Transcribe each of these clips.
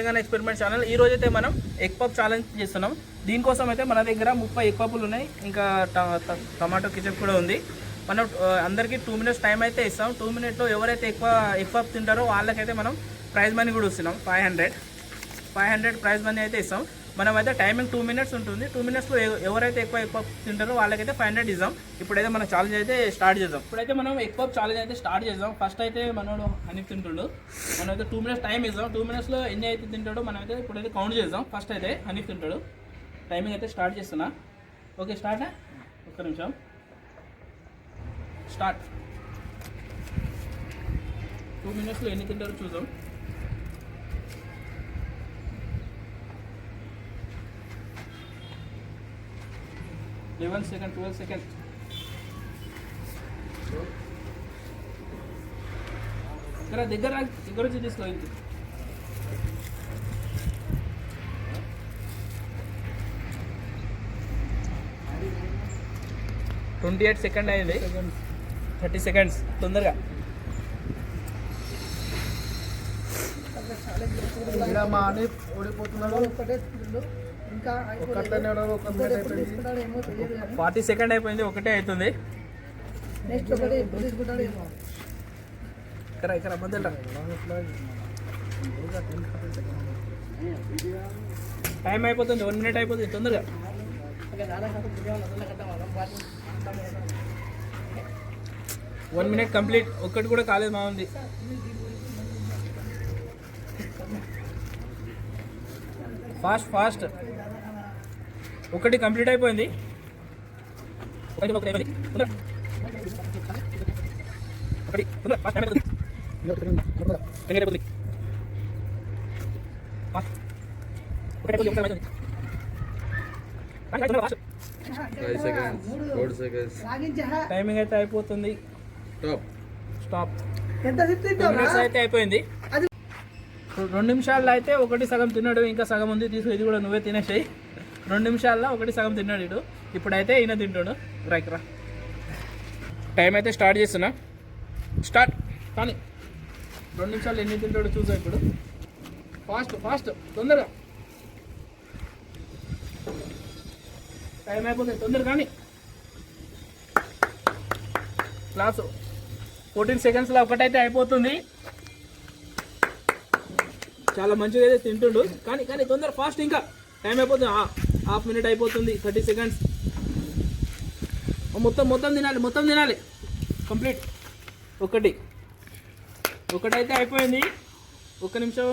Telangana experiment channel. ఈ రోజు అయితే మనం ఎగ్ పఫ్ ఛాలెంజ్ చేస్తున్నాం. దీనికోసం అయితే మన దగ్గర 30 ఎగ్ పఫ్లు ఉన్నాయి, ఇంకా టమాటో కెచప్ కూడా ఉంది. మనం అందరికీ 2 minutes టైం అయితే ఇస్తాం. 2 minutesలో ఎవరైతే ఎక్కువ ఎగ్ పఫ్ తింటారో వాళ్ళకైతే మనం ప్రైజ్ మనీ కూడా ఇస్తున్నాం. 500 ప్రైజ్ మనీ అయితే ఇస్తాం. మనం అయితే టైమింగ్ 2 minutes ఉంటుంది. 2 minutesలో ఎవరైతే ఎక్కువ ఎగ్ పఫ్ తింటారో వాళ్ళకైతే 500 ఇస్తాం. ఇప్పుడైతే మన ఛాలెంజ్ అయితే స్టార్ట్ చేద్దాం. ఇప్పుడైతే మనం ఎగ్ పఫ్ ఛాలెంజ్ అయితే స్టార్ట్ చేద్దాం. ఫస్ట్ అయితే మనోడు హనీఫ్ తింటుండు. మనం అయితే 2 minutes టైం ఇస్తాం. 2 minutesలో ఎన్ని అయితే తింటాడో మనం అయితే ఇప్పుడైతే కౌంట్ చేద్దాం. ఫస్ట్ అయితే హనీఫ్ తింటాడు. టైమింగ్ అయితే స్టార్ట్ చేస్తున్నా. Okay start. ఒక్క నిమిషం. స్టార్ట్. 2 minutesలో ఎన్ని తింటారో చూద్దాం. 11 seconds, 12 seconds. దగ్గర వచ్చి తీసుకో. 28 seconds అయింది. 30 seconds తొందరగా. మా అని ఓడిపోతున్నాడు. 40 seconds అయిపోయింది. ఒకటే అవుతుంది. ఇక్కడ మధ్యలో టైం అయిపోతుంది. 1 minute అయిపోతుంది తొందరగా. One minute complete. ఒక్కటి కూడా కాలేదు మా ఉంది. ఫాస్ట్. ఒకటి కంప్లీట్ అయిపోయింది. టైమింగ్ అయితే అయిపోతుంది. స్టాప్. అయితే అయిపోయింది. 2 నిమిషాల్లో అయితే ఒకటి సగం తిన్నాడు, ఇంకా సగం ఉంది. తీసుకో, ఇది కూడా నువ్వే తినేసాయి. 2 నిమిషాల్లో ఒకటి సగం తిన్నాడు ఇడు. ఇప్పుడైతే ఈయన తింటాడు. రా. టైం అయితే స్టార్ట్ చేస్తున్నా. స్టార్ట్. కానీ 2 నిమిషాలు ఎన్ని తింటాడో చూసా ఇప్పుడు. ఫాస్ట్ తొందరగా. టైం అయిపోతుంది తొందరగా. కానీ క్లాసు 14 secondsలో ఒకటైతే అయిపోతుంది. చాలా మంచిగా అయితే తింటుండు. కానీ తొందర ఫాస్ట్. ఇంకా టైం అయిపోతుంది. హాఫ్ మినిట్ అయిపోతుంది. 30 seconds. మొత్తం తినాలి కంప్లీట్. ఒకటైతే అయిపోయింది. 1 నిమిషం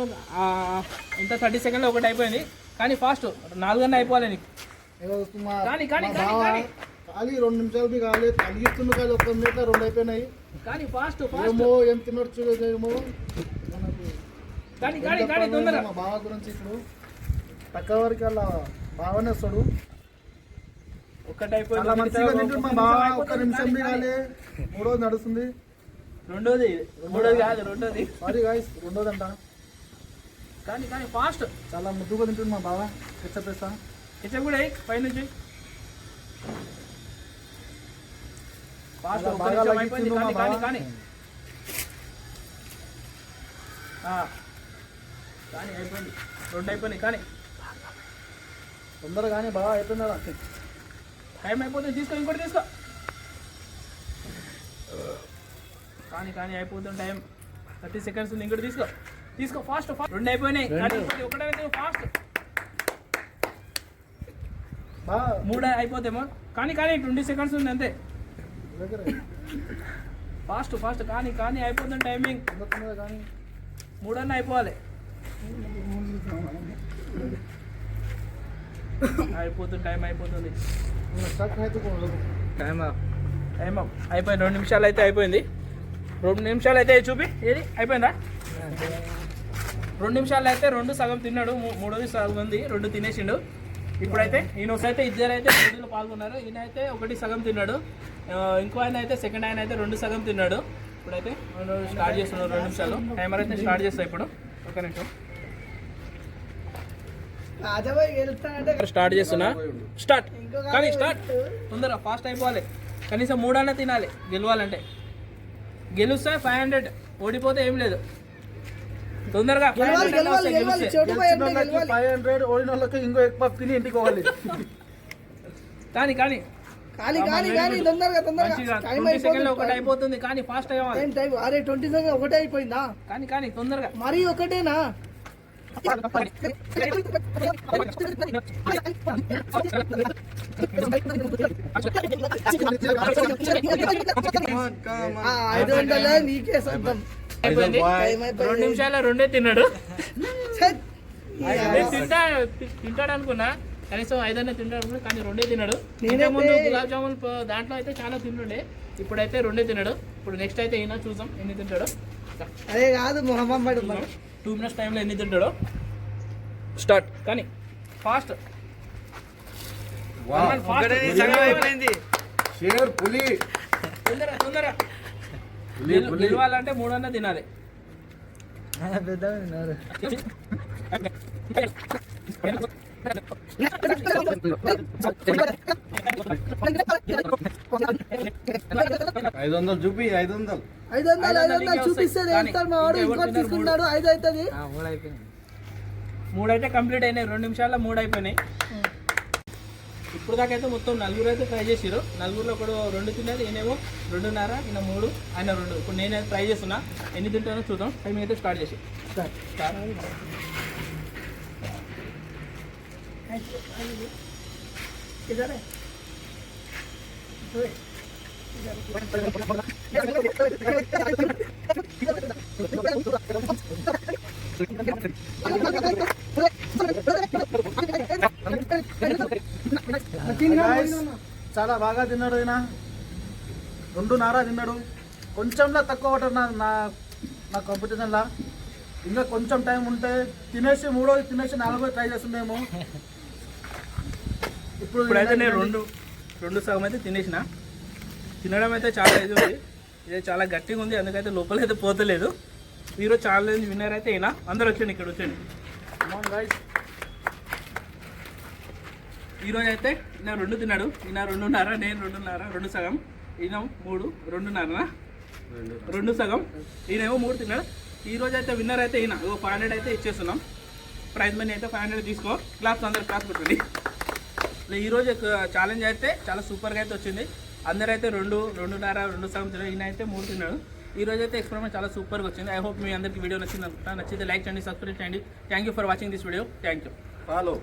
ఇంత 30 secondsలో ఒకటి అయిపోయింది. కానీ ఫాస్ట్. 4 అయిపోవాలి నీకు. కానీ 2 నిమిషాలు మీకు కాలేదు. కలిగిస్తుంది కాదు. 1 minute 2 అయిపోయినాయి. కానీ ఫాస్ట్ ఏం తిన్నట్టు చూడేమో. కానీ తొందరగా. మా బావ గురించి ఇప్పుడు తక్కువ వరకు అలా బాగానే వస్తాడు. ఒకటి అయిపోయింది. చాలా మంచిగా తింటుంది మా బావ. 1 నిమిషం కాలే. మూడోది నడుస్తుంది. మూడోది కాదు, రెండోది. సారీ గాయ్స్, రెండోది అంట. కానీ ఫాస్ట్. చాలా ముద్దుగా తింటుంది మా బావ. కెచప్ కూడా పై నుంచి ఫాస్ట్. అయిపోయింది. కానీ అయిపోయింది. 2 అయిపోయినాయి. కానీ తొందరగా కానీ బాగా అయిపోయిందా. టైం అయిపోతుంది. తీసుకో, ఇంకోటి తీసుకో. కానీ అయిపోతుంది టైం. 30 seconds ఉంది. ఇంకోటి తీసుకో ఫాస్ట్. 2 అయిపోయినాయి. ఒకటే ఫాస్ట్. 3 అయిపోతేమో. కానీ 20 seconds ఉంది అంతే. ఫాస్ట్. కానీ అయిపోతుంది టైమింగ్. కానీ 3 అయిపోవాలి. అయిపోతుంది. టైం అయిపోతుంది. టైం అయిపోయింది. 2 నిమిషాలు అయితే అయిపోయింది. 2 నిమిషాలు అయితే చూపి. ఏది అయిపోయిందా? 2 నిమిషాలు అయితే 2 సగం తిన్నాడు. మూడోది సగం ఉంది. 2 తినేసిండు. ఇప్పుడైతే ఈయన అయితే ఇద్దరైతే పోటీలో పాల్గొన్నారు. ఈయన అయితే 1 సగం తిన్నాడు. ఇంకో ఆయన అయితే సెకండ్ ఆయన అయితే 2 సగం తిన్నాడు. ఇప్పుడైతే స్టార్ట్ చేస్తున్నాడు. 2 నిమిషాలు టైమర్ అయితే స్టార్ట్ చేస్తాయి ఇప్పుడు. ఒక నిమిషం. స్టార్ట్ చేస్తున్నా. స్టార్ట్. కానీ తొందరగా ఫాస్ట్ అయిపోవాలి. కనీసం 3 అన్న తినాలి గెలవాలంటే. గెలుస్తే 500, ఓడిపోతే ఏం లేదు. తొందరగా గెలవాలి చోటు బాయ్ అంటే గెలవాలి 500 ఓడిన వాళ్ళకి ఇంకో ఎగ్ పఫ్ తిని ఇంటికి పోవాలి. కానీ కానీ కానీ తొందరగా మంచిగా టైం 20 సెకండ్లో ఒకటి అయిపోతుంది కానీ ఫాస్ట్ అవ్వాలి. టైం అరే 20 సెకండ్ ఒకటే అయిపోయిందా కానీ తొందరగా మరి ఒకటేనా ఆ, 500 నీకే సొంతం అయిపోయింది. టైం 2 నిమిషాల్లో రెండే తిన్నాడు. ఛట్. నేను తింటాడు అనుకున్నా, కనీసం 5 తింటాడు అనుకున్నా, కానీ రెండే తిన్నాడు. నేనైతే- ముందు గులాబ్ జామున్ దాంట్లో అయితే చాలా తింటుండే, ఇప్పుడైతే రెండే తిన్నాడు. ఇప్పుడు నెక్స్ట్ అయితే ఈయన చూద్దాం ఎన్ని తింటాడో. అదే కాదు మొహమ్మద్ 2 మినిట్స్ టైంలో ఎన్ని తింటాడో స్టార్ట్. కానీ ఫాస్ట్ షేర్ పులి తొందర గెలవాలంటే 3 అన్న తినాలి. ఐదు వందలు చూపి 500 500 చూపిస్తే వేస్తాడు మా వాడు ఇంకోటి తీసుకున్నాడు 5 అవుతుంది 3 అయితే కంప్లీట్ అయినాయి. 2 నిమిషాల్లో 3 అయిపోయినాయి. ఇప్పుడు దాకా అయితే మొత్తం 4 అయితే ట్రై చేసిరు. 4లో ఒకడు 2 తిన్నది, ఈయనేమో 2.5, ఈయన 3, ఆయన 2. ఇప్పుడు నేనైతే ట్రై చేస్తున్నా, ఎన్ని తింటానో చూద్దాం. టైం అయితే స్టార్ట్ చేసి చాలా బాగా తిన్నాడు ఆయన. 2.5 తిన్నాడు. కొంచెంలా తక్కువ పడ్డాడు నా కాంపిటీషన్లా. ఇంకా కొంచెం టైం ఉంటే తినేసి 3వ తినేసి 4వ ట్రై చేస్తుండేమో. ఇప్పుడైతే నేను రెండు సగం అయితే తినేసిన. తినడం అయితే చాలా ఇది ఉంది, ఇది చాలా గట్టిగా ఉంది, అందుకైతే లోపలైతే పోతలేదు. ఈరోజు ఛాలెంజ్ విన్నర్ అయితే ఈయన. అందరు వచ్చండి, ఇక్కడ వచ్చండి. ఈరోజు అయితే ఈయన 2 తిన్నాడు, ఈయన 2.5, నేను 2.5, 2 సగం, ఈయన 3, 2.5, 2 సగం, ఈయనేమో 3 తిన్నాడు. ఈరోజు అయితే విన్నర్ అయితే ఈయన. 500 అయితే ఇచ్చేస్తున్నాం. ప్రైజ్ మనీ అయితే 500 తీసుకో. క్లాస్ అందరు క్లాస్ పెట్టండి. ఈరోజు ఛాలెంజ్ అయితే చాలా సూపర్గా అయితే వచ్చింది. అందరైతే 2, 2.5, 2 సగం తిన్నాడు, ఈయన అయితే 3 తిన్నాడు. ఈరోజు అయితే ఎక్స్పెరిమెంట్ చాలా సూపర్గా వచ్చింది. ఐ హోప్ మీ అందరికీ వీడియో నచ్చింది అనుకుంటా. నచ్చితే లైక్ చేయండి, సబ్స్క్రైబ్ చేయండి. Thank you for watching this video. Thank you. Follow